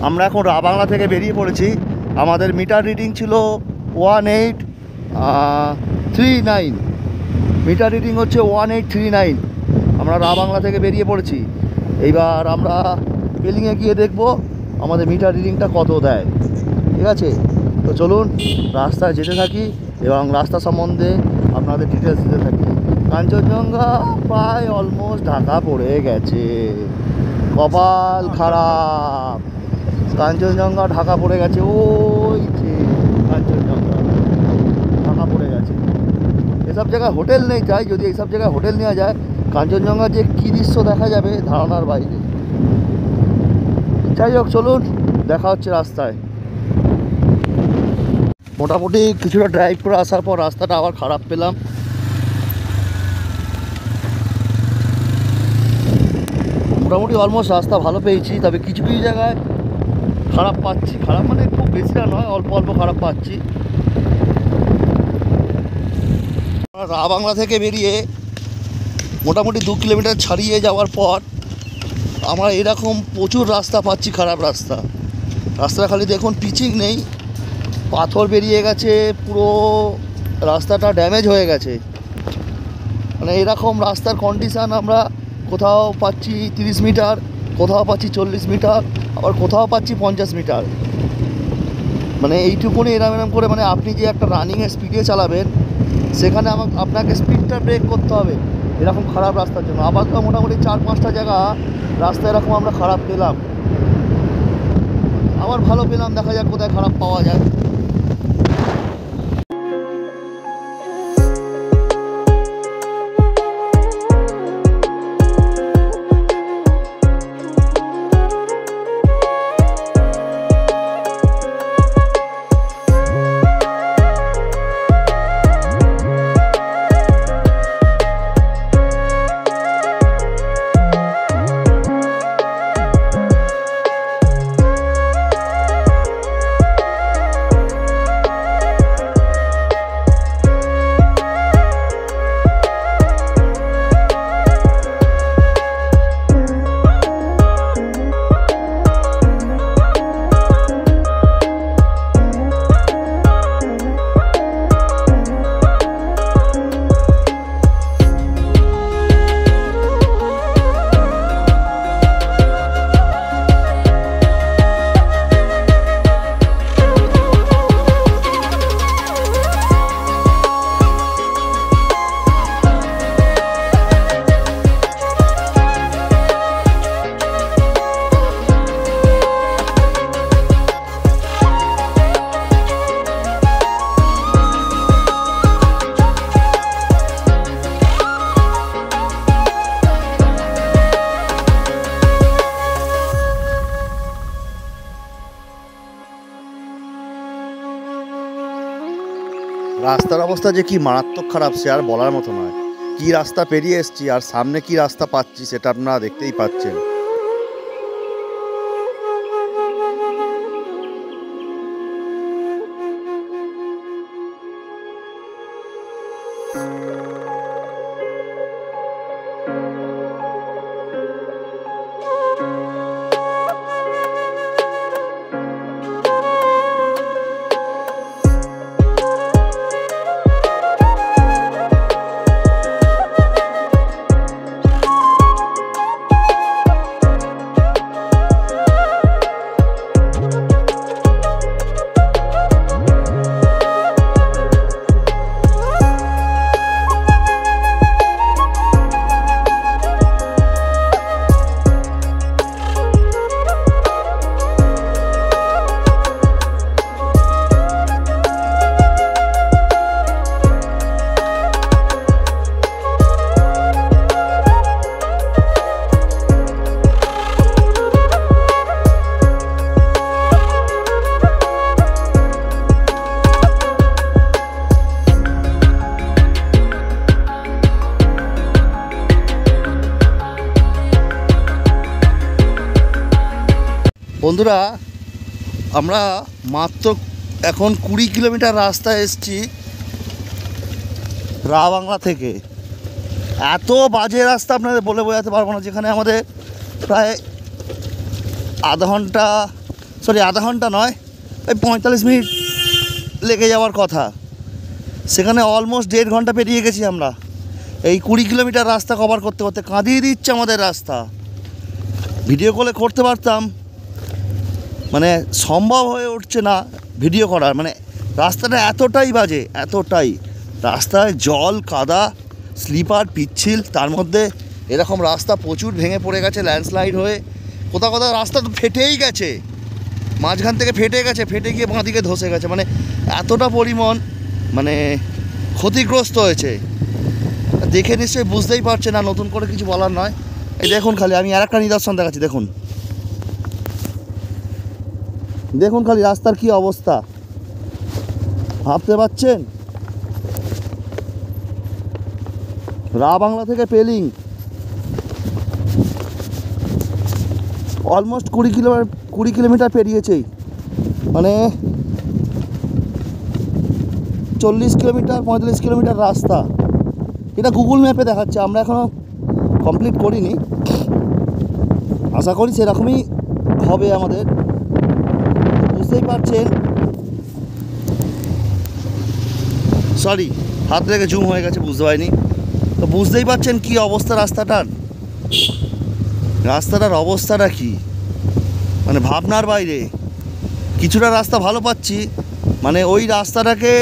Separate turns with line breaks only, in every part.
আমরা এখন রাবাংলা থেকে বেরিয়ে পড়েছি। আমাদের মিটার রিডিং ছিল 1839, মিটার রিডিং হচ্ছে 1839। আমরা রাবাংলা থেকে বেরিয়ে পড়েছি। এইবার আমরা পেলিংয়ে গিয়ে দেখব আমাদের মিটার রিডিংটা কত দেয়। ঠিক আছে, তো চলুন রাস্তায় যেতে থাকি এবং রাস্তা সম্বন্ধে আপনাদের ডিটেলস দিতে থাকি। কাঞ্চনজঙ্ঘা প্রায় অলমোস্ট ঢাকা পড়ে গেছে, কপাল খারাপ। কাঞ্চনজঙ্ঘা ঢাকা পড়ে গেছে, ওই যে কাঞ্চনজঙ্ঘা ঢাকা পড়ে গেছে। এসব জায়গায় হোটেল নেই, চাই যদি এইসব জায়গায় হোটেল নেওয়া যায় কাঞ্চনজঙ্ঘা যে কী দৃশ্য দেখা যাবে ধারণার বাইরে। যাই হোক, চলুন দেখা হচ্ছে রাস্তায়। মোটামুটি কিছুটা ড্রাইভ করে আসার পর রাস্তাটা আবার খারাপ পেলাম। মোটামুটি অলমোস্ট রাস্তা ভালো পেয়েছি, তবে কিছু কিছু জায়গায় খারাপ পাচ্ছি। খারাপ মানে খুব বেশিটা নয়, অল্প অল্প খারাপ পাচ্ছি। রাবাংলা থেকে বেরিয়ে মোটামুটি 2 কিলোমিটার ছাড়িয়ে যাওয়ার পর আমরা এরকম প্রচুর রাস্তা পাচ্ছি, খারাপ রাস্তা। রাস্তা খালি দেখুন পিচিং নেই, পাথর বেরিয়ে গেছে, পুরো রাস্তাটা ড্যামেজ হয়ে গেছে। মানে এরকম রাস্তার কন্ডিশান আমরা কোথাও পাচ্ছি 30 মিটার, কোথাও পাচ্ছি 40 মিটার, আবার কোথাও পাচ্ছি 50 মিটার। মানে এইটুকুনি এরম করে, মানে আপনি যে একটা রানিংয়ে স্পিডে চালাবেন সেখানে আপনাকে স্পিডটা ব্রেক করতে হবে এরকম খারাপ রাস্তার জন্য। আবার তো মোটামুটি 4-5টা জায়গা রাস্তা এরকম আমরা খারাপ পেলাম, আবার ভালো পেলাম। দেখা যাক কোথায় খারাপ পাওয়া যায়। রাস্তার অবস্থা যে কি মারাত্মক খারাপ সে আর বলার মতো নয়। কি রাস্তা পেরিয়ে এসেছি আর সামনে কি রাস্তা পাচ্ছি সেটা আপনারা দেখতেই পাচ্ছেন। বন্ধুরা, আমরা মাত্র এখন 20 কিলোমিটার রাস্তা এসছি রাবাংলা থেকে। এত বাজে রাস্তা আপনাদের বলে বোঝাতে পারবো না, যেখানে আমাদের প্রায় আধা ঘন্টা সরি আধা ঘন্টা নয়, ওই 45 মিনিট লেগে যাওয়ার কথা, সেখানে অলমোস্ট 1.5 ঘন্টা পেরিয়ে গেছি আমরা। এই 20 কিলোমিটার রাস্তা কভার করতে করতে কাঁদিয়ে দিচ্ছে আমাদের রাস্তা। ভিডিও কলে করতে পারতাম, মানে সম্ভব হয়ে উঠছে না ভিডিও করার, মানে রাস্তাটা এতটাই বাজে, এতটাই। রাস্তায় জল, কাদা, স্লিপার, পিচ্ছিল, তার মধ্যে এরকম রাস্তা প্রচুর ভেঙে পড়ে গেছে ল্যান্ডস্লাইড হয়ে। কোথাও কোথাও রাস্তা তো ফেটেই গেছে, মাঝখান থেকে ফেটে গেছে, ফেটে গিয়ে বাঁদিকে ধসে গেছে, মানে এতটা পরিমাণ মানে ক্ষতিগ্রস্ত হয়েছে। দেখে নিশ্চয়ই বুঝতেই পারছে না, নতুন করে কিছু বলার নয়। এই দেখুন খালি, আমি আর একটা নিদর্শন দেখাচ্ছি, দেখুন দেখুন খালি রাস্তার কি অবস্থা, ভাবতে পারছেন? বাংলা থেকে পেলিং অলমোস্ট 20 কিলোমিটার পেরিয়েছেই, মানে 40 কিলোমিটার 45 কিলোমিটার রাস্তা। এটা গুগল ম্যাপে দেখাচ্ছে, আমরা এখনও কমপ্লিট করিনি, আশা করি সেরকমই হবে আমাদের। বুঝতেই পারছেন, সরি হাত থেকে জুম হয়ে গেছে, বুঝতে পারিনি। তো বুঝতেই পারছেন কি অবস্থা রাস্তাটার, রাস্তাটার অবস্থাটা কি, মানে ভাবনার বাইরে। কিছুটা রাস্তা ভালো পাচ্ছি, মানে ওই রাস্তাটাকে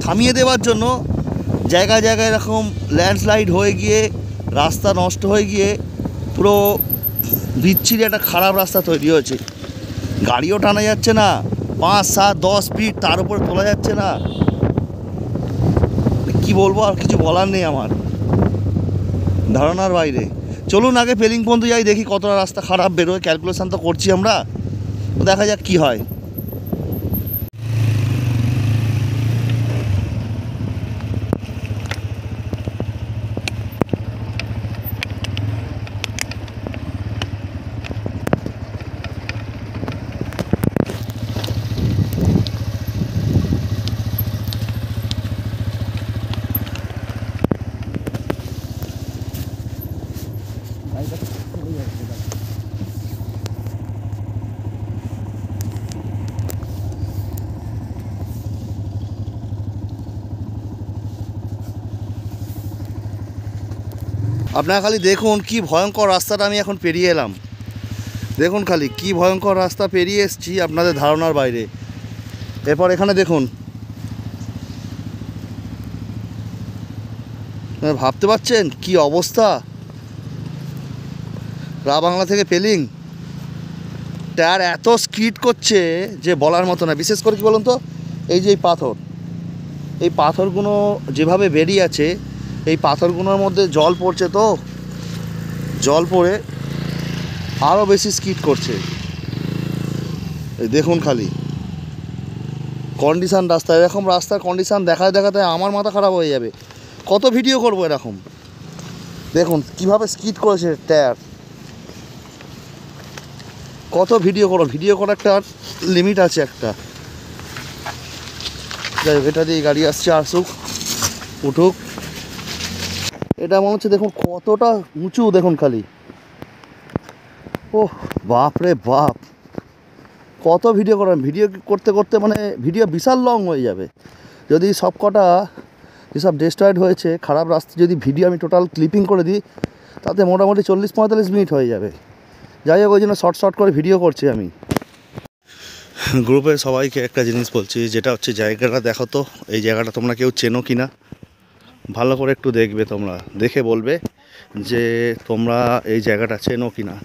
থামিয়ে দেওয়ার জন্য জায়গায় জায়গায় এরকম ল্যান্ডস্লাইড হয়ে গিয়ে রাস্তা নষ্ট হয়ে গিয়ে পুরো বিচ্ছিরি একটা খারাপ রাস্তা তৈরি হয়েছে। গাড়িও টানা যাচ্ছে না, 5, 7, 10 স্পিড, তার উপরে তোলা যাচ্ছে না। কি বলবো, আর কিছু বলার নেই আমার, ধারণার বাইরে। চলুন আগে পেলিং পর্যন্ত যাই, দেখি কতটা রাস্তা খারাপ বেরোয়। ক্যালকুলেশান তো করছি আমরা, দেখা যাক কি হয়। আপনারা খালি দেখুন কি ভয়ঙ্কর রাস্তাটা আমি এখন পেরিয়ে এলাম। দেখুন খালি কি ভয়ঙ্কর রাস্তা পেরিয়ে এসেছি, আপনাদের ধারণার বাইরে। এরপর এখানে দেখুন, ভাবতে পারছেন কি অবস্থা। বাংলা থেকে পেলিং টায়ার এত স্কিড করছে যে বলার মতো না। বিশেষ করে কি বলুন তো, এই যে এই পাথরগুলো যেভাবে বেরিয়ে আছে, এই পাথরগুলোর মধ্যে জল পড়ছে, তো জল পড়ে আরও বেশি স্কিড করছে। এই দেখুন খালি কন্ডিশান রাস্তা, এরকম রাস্তার কন্ডিশান দেখাতে দেখাতে আমার মাথা খারাপ হয়ে যাবে। কত ভিডিও করব এরকম। দেখুন কিভাবে স্কিড করেছে টায়ার, কত ভিডিও করো, ভিডিও করার একটা লিমিট আছে একটা। যাই হোক, এটা দিয়ে গাড়ি আসছে, আসুক, উঠুক। এটা মনে হচ্ছে দেখুন কতটা উঁচু, দেখুন খালি। ওহ বাপ রে বাপ, কত ভিডিও করেন। ভিডিও করতে করতে মানে ভিডিও বিশাল লং হয়ে যাবে। যদি সব কটা যেসব ডেস্ট্রয়েড হয়েছে খারাপ রাস্তা যদি ভিডিও আমি টোটাল ক্লিপিং করে দিই, তাতে মোটামুটি 40-45 মিনিট হয়ে যাবে। যাই হোক, ওই জন্য শর্ট করে ভিডিও করছি আমি। গ্রুপের সবাইকে একটা জিনিস বলছি, যেটা হচ্ছে জায়গাটা দেখো তো, এই জায়গাটা তোমরা কেউ চেনো কি না, ভালো করে একটু দেখবে। তোমরা দেখে বলবে যে তোমরা এই জায়গাটা চেনো কি না।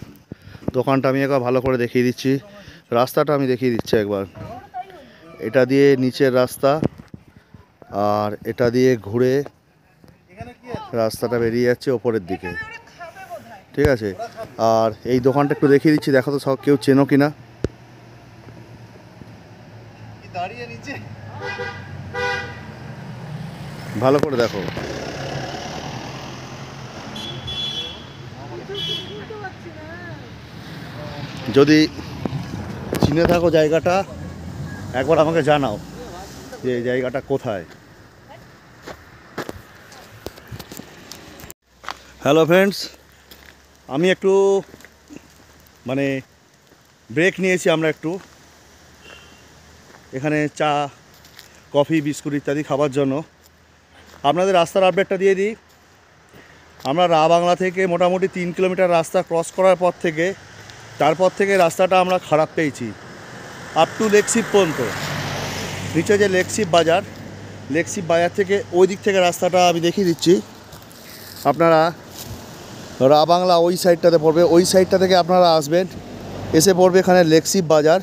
দোকানটা আমি একবার ভালো করে দেখিয়ে দিচ্ছি, রাস্তাটা আমি দেখিয়ে দিচ্ছি একবার। এটা দিয়ে নিচের রাস্তা, আর এটা দিয়ে ঘুরে রাস্তাটা বেরিয়ে যাচ্ছে ওপরের দিকে, ঠিক আছে। আর এই দোকানটা একটু দেখিয়ে দিচ্ছি, দেখো তো সব কেউ চেনো কি না। ভালো করে দেখো, যদি চিনে থাকো জায়গাটা একবার আমাকে জানাও যে এই জায়গাটা কোথায়। হ্যালো ফ্রেন্ডস, আমি একটু মানে ব্রেক নিয়েছি আমরা একটু, এখানে চা কফি বিস্কুট ইত্যাদি খাবার জন্য। আপনাদের রাস্তার আপডেটটা দিয়ে দিই। আমরা রা বাংলা থেকে মোটামুটি 3 কিলোমিটার রাস্তা ক্রস করার পর থেকে, তারপর থেকে রাস্তাটা আমরা খারাপ পেয়েছি আপ টু লেকশিপ পর্যন্ত। নিচে যে লেকশিপ বাজার থেকে ওই দিক থেকে রাস্তাটা আমি দেখিয়ে দিচ্ছি। আপনারা রা বাংলা ওই সাইডটাতে পড়বে, ওই সাইডটা থেকে আপনারা আসবেন, এসে পড়বে এখানে লেকশিপ বাজার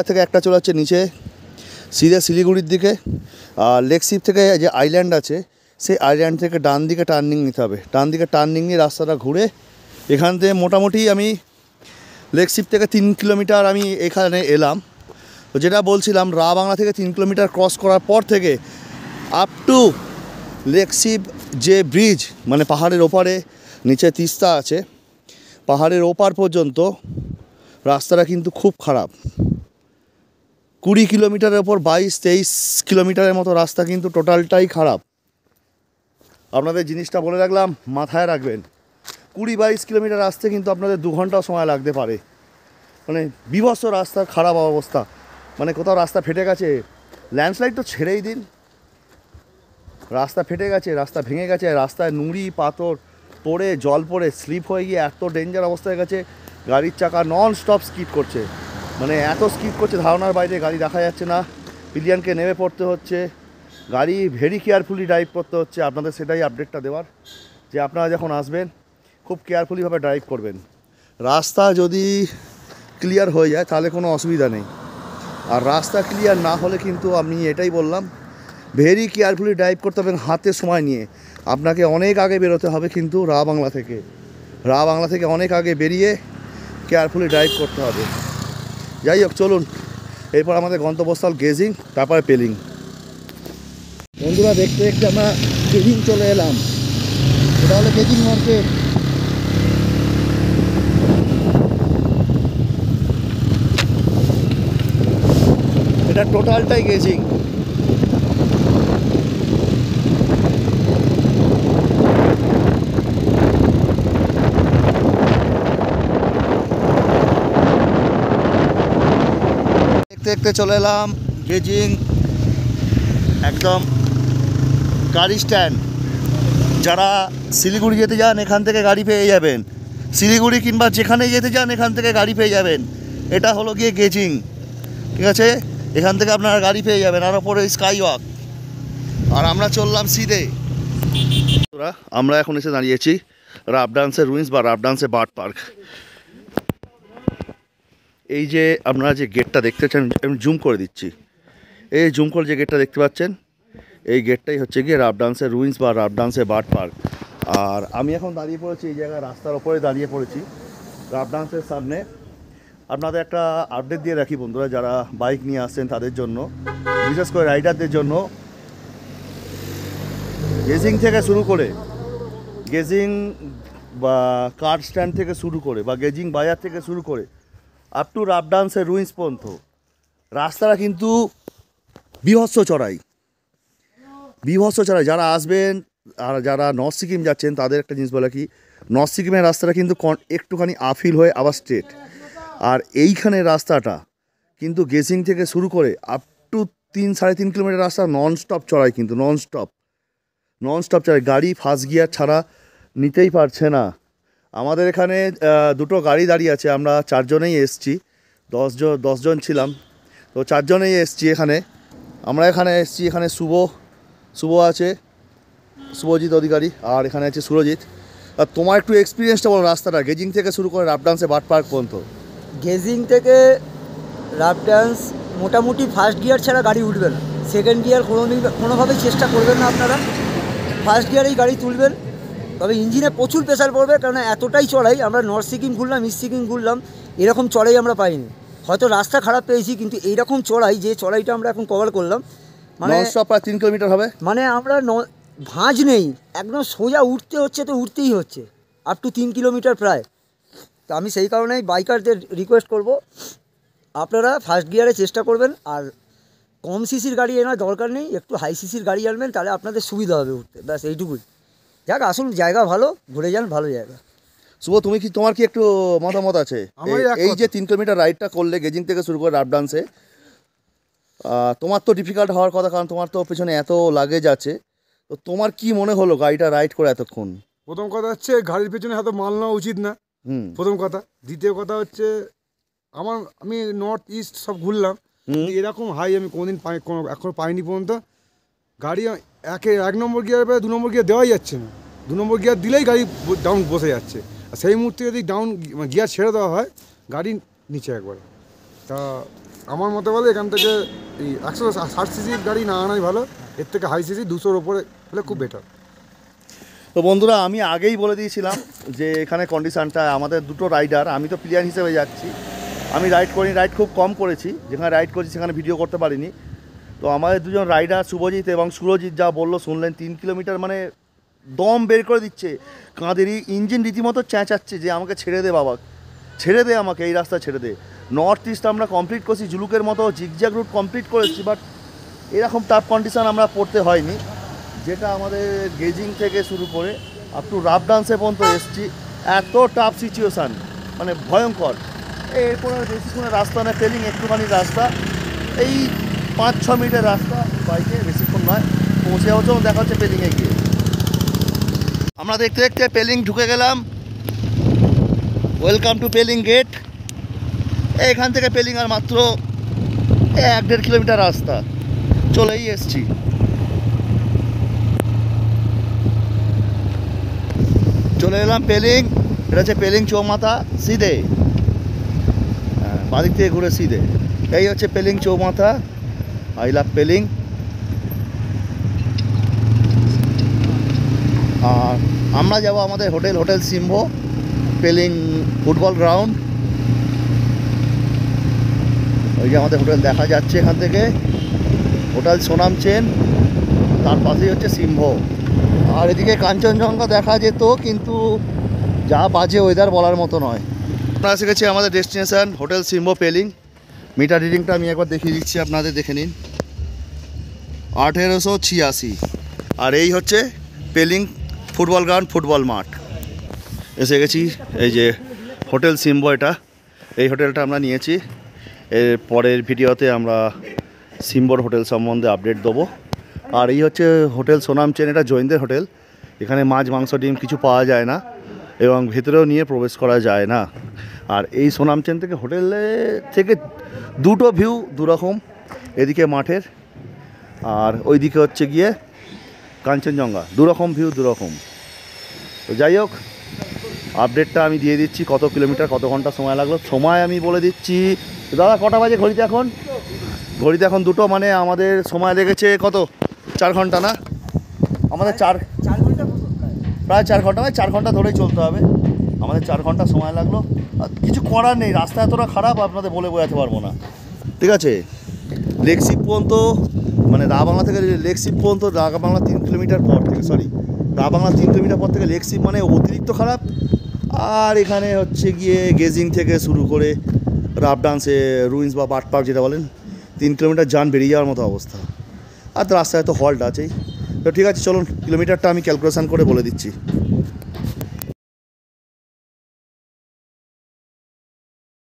থেকে একটা চলে যাচ্ছে নিচে সিধে শিলিগুড়ির দিকে। আর লেকশিপ থেকে যে আইল্যান্ড আছে সেই আইল্যান্ড থেকে ডান দিকে টার্নিং নিতে হবে। ডান দিকে টার্নিং নিয়ে রাস্তাটা ঘুরে এখান থেকে মোটামুটি আমি লেকশিপ থেকে 3 কিলোমিটার আমি এখানে এলাম। তো যেটা বলছিলাম, রা বাংলা থেকে 3 কিলোমিটার ক্রস করার পর থেকে আপ টু লেকশিপ যে ব্রিজ, মানে পাহাড়ের ওপারে নিচে তিস্তা আছে, পাহাড়ের ওপার পর্যন্ত রাস্তাটা কিন্তু খুব খারাপ। 20 কিলোমিটারের ওপর 22-23 কিলোমিটারের মতো রাস্তা কিন্তু টোটালটাই খারাপ। আপনাদের জিনিসটা বলে রাখলাম, মাথায় রাখবেন। 20-22 কিলোমিটার আসতে কিন্তু আপনাদের 2 ঘন্টাও সময় লাগতে পারে। মানে বিভৎস রাস্তার খারাপ অবস্থা। মানে কোথাও রাস্তা ফেটে গেছে, ল্যান্ডস্লাইড তো ছেড়েই দিন, রাস্তা ফেটে গেছে, রাস্তা ভেঙে গেছে, রাস্তায় নুড়ি পাথর পড়ে জল পড়ে স্লিপ হয়ে গিয়ে এত ডেঞ্জার অবস্থা হয়ে গেছে, গাড়ির চাকা নন স্টপ স্কিপ করছে। মানে এত স্কিপ করছে, ধারণার বাইরে, গাড়ি দেখা যাচ্ছে না, পিলিয়ানকে নেমে পড়তে হচ্ছে, গাড়ি ভেরি কেয়ারফুলি ড্রাইভ করতে হচ্ছে। আপনাদের সেটাই আপডেটটা দেওয়ার, যে আপনারা যখন আসবেন খুব কেয়ারফুলিভাবে ড্রাইভ করবেন। রাস্তা যদি ক্লিয়ার হয়ে যায় তাহলে কোনো অসুবিধা নেই, আর রাস্তা ক্লিয়ার না হলে কিন্তু আমি এটাই বললাম, ভেরি কেয়ারফুলি ড্রাইভ করতে হবে, হাতে সময় নিয়ে। আপনাকে অনেক আগে বেরোতে হবে কিন্তু রা বাংলা থেকে অনেক আগে বেরিয়ে কেয়ারফুলি ড্রাইভ করতে হবে। যাই হোক, চলুন এরপর আমাদের গন্তব্যস্থল গেজিং, তারপরে পেলিং। বন্ধুরা, দেখতে দেখতে আমরা গেজিং চলে এলাম। এটা হলো গেজিং মার্কেট। এটা টোটালটাই গেজিং। দেখতে চলে এলাম গেজিং, একদম গাড়ি স্ট্যান্ড। যারা শিলিগুড়ি যেতে যান এখান থেকে গাড়ি পেয়ে যাবেন, শিলিগুড়ি কিংবা যেখানে যেতে যান এখান থেকে গাড়ি পেয়ে যাবেন। এটা হলো গিয়ে গেজিং, ঠিক আছে? এখান থেকে আপনারা গাড়ি পেয়ে যাবেন। আর ওপরে স্কাই ওয়াক। আর আমরা চললাম সিধে। আমরা এখন এসে দাঁড়িয়েছি রাবডান্সের রুইন্স বা রাবডান্সের বার্ড পার্ক। এই যে আপনারা যে গেটটা দেখতে পাচ্ছেন, আমি জুম করে দিচ্ছি, এই জুম করে যে গেটটা দেখতে পাচ্ছেন, এই গেটটাই হচ্ছে গিয়ে রাবডান্সের রুইন্স বা রাবডান্সের বার্ড পার্ক। আর আমি এখন দাঁড়িয়ে পড়েছি এই জায়গায়, রাস্তার ওপরে দাঁড়িয়ে পড়েছি রাবডান্সের সামনে। আপনাদের একটা আপডেট দিয়ে রাখি বন্ধুরা, যারা বাইক নিয়ে আসছেন তাদের জন্য, বিশেষ করে রাইডারদের জন্য, গেজিং থেকে শুরু করে, গেজিং বা কার স্ট্যান্ড থেকে শুরু করে, বা গেজিং বাজার থেকে শুরু করে আপ টু রাবডান্সের রুইন্স পর্যন্ত রাস্তাটা কিন্তু বিভৎস চড়াই। যারা আসবেন আর যারা নর্থ সিকিম যাচ্ছেন তাদের একটা জিনিস বলে কি, নর্থ সিকিমের রাস্তাটা কিন্তু একটুখানি আপহিল হয়ে আবার স্ট্রেট, আর এইখানের রাস্তাটা কিন্তু গেজিং থেকে শুরু করে আপ টু 3-3.5 কিলোমিটার রাস্তা নন স্টপ চড়াই, কিন্তু নন স্টপ চড়াই। গাড়ি ফার্স্ট গিয়ার ছাড়া নিতেই পারছে না। আমাদের এখানে দুটো গাড়ি দাঁড়িয়ে আছে, আমরা 4 জনেই এসছি, 10 জন ছিলাম, তো 4 জনেই এসছি এখানে। আমরা এখানে এসছি, এখানে শুভ আছে, শুভজিৎ অধিকারী, আর এখানে আছে সুরজিৎ। আর তোমার একটু এক্সপিরিয়েন্সটা বলো রাস্তাটা, গেজিং থেকে শুরু করে রাবডান্সে বার্ড পার্ক পর্যন্ত।
গেজিং থেকে রাবডান্স মোটামুটি ফার্স্ট গিয়ার ছাড়া গাড়ি উঠবে না, সেকেন্ড গিয়ার কোনোভাবেই চেষ্টা করবেন না আপনারা, ফার্স্ট গিয়ারেই গাড়ি তুলবেন। তবে ইঞ্জিনে প্রচুর প্রেশার পড়বে, কারণ এতটাই চড়াই, আমরা নর্থ সিকিম ঘুরলাম, ইস্ট সিকিম ঘুরলাম, এরকম চড়াই আমরা পাইনি। হয়তো রাস্তা খারাপ পেয়েছি, কিন্তু এইরকম চড়াই, যে চড়াইটা আমরা এখন কভার করলাম, মানে
প্রায় 3 কিলোমিটার হবে।
মানে আমরা ভাঁজ নেই, একদম সোজা উঠতে হচ্ছে, তো উঠতেই হচ্ছে আপ টু 3 কিলোমিটার প্রায়। তো আমি সেই কারণেই বাইকারদের রিকোয়েস্ট করব, আপনারা ফার্স্ট গিয়ারে চেষ্টা করবেন, আর কম সিসির গাড়ি এনার দরকার নেই, একটু হাই সিসির গাড়ি আনবেন, তাহলে আপনাদের সুবিধা হবে উঠতে, ব্যাস এইটুকুই। যাক, আসুন, জায়গা ভালো, ঘুরে যান, ভালো জায়গা।
শুভ তোমার কি একটু মতামত আছে
আমারই এক
এই
কথা।
যে 3 কিলোমিটার রাইডটা করলে গেজিং থেকে শুরু করে রাফডান্সে, তোমার তো ডিফিকাল্ট হওয়ার কথা, কারণ তোমার তো পেছনে এত লাগেজ আছে। তো তোমার কি মনে হলো গাড়িটা রাইড করে এতক্ষণ?
প্রথম কথা হচ্ছে গাড়ির পেছনে হয়তো মাল নেওয়া উচিত না,
হুম
প্রথম কথা। দ্বিতীয় কথা হচ্ছে আমি নর্থ ইস্ট সব ঘুরলাম, কিন্তু এরকম হাই আমি কোনোদিন এখন পাইনি পর্যন্ত। গাড়ি এক নম্বর গিয়ার পরে 2 নম্বর গিয়ার দেওয়াই যাচ্ছে না, 2 নম্বর গিয়ার দিলেই গাড়ি ডাউন বসে যাচ্ছে। আর সেই মুহূর্তে যদি গিয়ার ছেড়ে দেওয়া হয় গাড়ি নিচে একবারে। তা আমার মতে বলে এখান থেকে এই 160 সিসির গাড়ি না আনাই ভালো, এর থেকে হাই সিসি 200-র ওপরে হলে খুব বেটার।
তো বন্ধুরা, আমি আগেই বলে দিয়েছিলাম যে এখানে কন্ডিশানটা আমাদের দুটো রাইডার, আমি তো প্লেয়ার হিসেবে যাচ্ছি, আমি রাইড করিনি, রাইড খুব কম করেছি, যেখানে রাইড করেছি সেখানে ভিডিও করতে পারিনি। তো আমাদের দুজন রাইডার শুভজিৎ এবং সুরজিৎ যা বললো শুনলেন, 3 কিলোমিটার মানে দম বের করে দিচ্ছে, কাঁধেরই ইঞ্জিন রীতিমতো চেঁচাচ্ছে যে আমাকে ছেড়ে দে বাবা, ছেড়ে দে আমাকে, এই রাস্তা ছেড়ে দে। নর্থ ইস্ট আমরা কমপ্লিট করছি, জুলুকের মতো জিগজ্যাগ রুট কমপ্লিট করেছি, বাট এরকম টাফ কন্ডিশান আমরা পড়তে হয়নি, যেটা আমাদের গেজিং থেকে শুরু করে আপ টু রাফডান্সে পর্যন্ত এসছি। এত টাফ সিচুয়েশান, মানে ভয়ঙ্কর। এরপরে বেশিক্ষণের রাস্তা নয়, পেলিং একটুখানি রাস্তা, এই 5-6 মিনিটের রাস্তা বাইকে, বেশিক্ষণ নয়, পৌঁছে যাওয়ার জন্য দেখা হচ্ছে পেলিংয়ে গিয়ে। আমরা দেখতে দেখতে পেলিং ঢুকে গেলাম। Welcome to Pelling gate. এখান থেকে পেলিং আর মাত্র 1-1.5 কিলোমিটার রাস্তা, চলেই এসছি। চলে এলাম পেলিং। এটা হচ্ছে পেলিং চৌমাথা, সিধে বাদিক থেকে ঘুরে সিধে, এই হচ্ছে পেলিং চৌমাথা। I love Pelling. আর আমরা যাব আমাদের হোটেল সিম্ভো, পেলিং ফুটবল গ্রাউন্ড। ওই যে আমাদের হোটেল দেখা যাচ্ছে এখান থেকে, হোটেল সোনাম চেন, তার পাশেই হচ্ছে সিম্ভো। আর এদিকে কাঞ্চনজঙ্ঘা দেখা যেত, কিন্তু যা বাজে ওয়েদার বলার মতো নয়। আমরা এসে গেছি আমাদের ডেস্টিনেশন হোটেল সিম্ভো পেলিং। মিটার রিডিংটা আমি একবার দেখিয়ে দিচ্ছি, আপনাদের দেখে নিন, 1886। আর এই হচ্ছে পেলিং ফুটবল গ্রাউন্ড, ফুটবল মাঠ। এসে গেছি, এই যে হোটেল সিম্ভো, এটা এই হোটেলটা আমরা নিয়েছি। এর পরের ভিডিওতে আমরা সিম্বোর হোটেল সম্বন্ধে আপডেট দেবো। আর এই হচ্ছে হোটেল সোনাম চেন, এটা জৈনদের হোটেল। এখানে মাছ, মাংস, ডিম কিছু পাওয়া যায় না এবং ভেতরেও নিয়ে প্রবেশ করা যায় না। আর এই সোনাম চেন থেকে হোটেলে থেকে দুটো ভিউ দুরকম, এদিকে মাঠের আর ওইদিকে হচ্ছে গিয়ে কাঞ্চনজঙ্ঘা, দুরকম ভিউ দুরকম। তো যাই হোক, আপডেটটা আমি দিয়ে দিচ্ছি, কত কিলোমিটার কত ঘন্টা সময় লাগলো সময় আমি বলে দিচ্ছি। দাদা কটা বাজে ঘড়িতে এখন? ঘড়িতে এখন 2টো, মানে আমাদের সময় লেগেছে কত, 4 ঘন্টা না? আমাদের 4
ঘন্টা
প্রায় 4 ঘন্টা, মানে 4 ঘন্টা ধরেই চলতে হবে। আমাদের 4 ঘন্টা সময় লাগলো। আর কিছু করার নেই, রাস্তা এতটা খারাপ আপনাদের বলে বোঝাতে পারবো না। ঠিক আছে, লেকশিপ পর্যন্ত, মানে রাবাংলা থেকে লেকশিপ পর্যন্ত, রাবাংলা 3 কিলোমিটার পর থেকে, রাবাংলা 3 কিলোমিটার পর থেকে লেকশিপ মানে অতিরিক্ত খারাপ। আর এখানে হচ্ছে গিয়ে গেজিং থেকে শুরু করে রাফডান্সে রুইন্স বা বাট পার্ক যেটা বলেন, 3 কিলোমিটার যান বেরিয়ে যাওয়ার মতো অবস্থা। আর রাস্তায় তো হল্ট আছেই। তো ঠিক আছে, চলুন কিলোমিটারটা আমি ক্যালকুলেশন করে বলে দিচ্ছি।